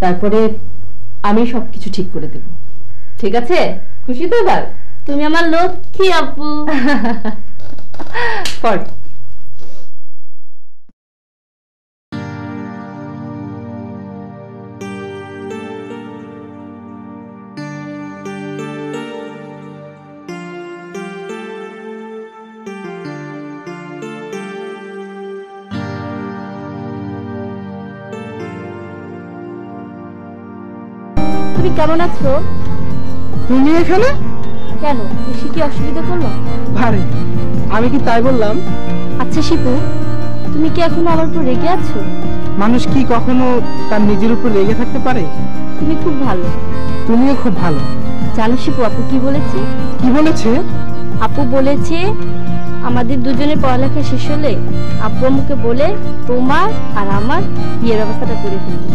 তারপরে আমি সবকিছু ঠিক করে দেব। ঠিক আছে? খুশি তো এবার? তুমি আমার লক্ষ্মী আপু। পড়। তুমি কেমন আছো? তুমি এখানে? কেন, বেশি কি অসুবিধা করলো? ভারে, আমি কি তাই বললাম? আচ্ছা শিপু, তুমি কি এখনো আমার উপর রেগে আছো? মানুষ কি কখনো তার নিজের উপর রেগে থাকতে পারে? তুমি খুব ভালো। তুমিও খুব ভালো। জানো শিপু, আপু কি বলেছে? কি বলেছে? আপু বলেছে আমাদের দুজনের পড়ালেখা শেষ হলে আপু আমাকে বলে তোমার আর আমার বিয়ের ব্যবস্থাটা করে ফেলবে।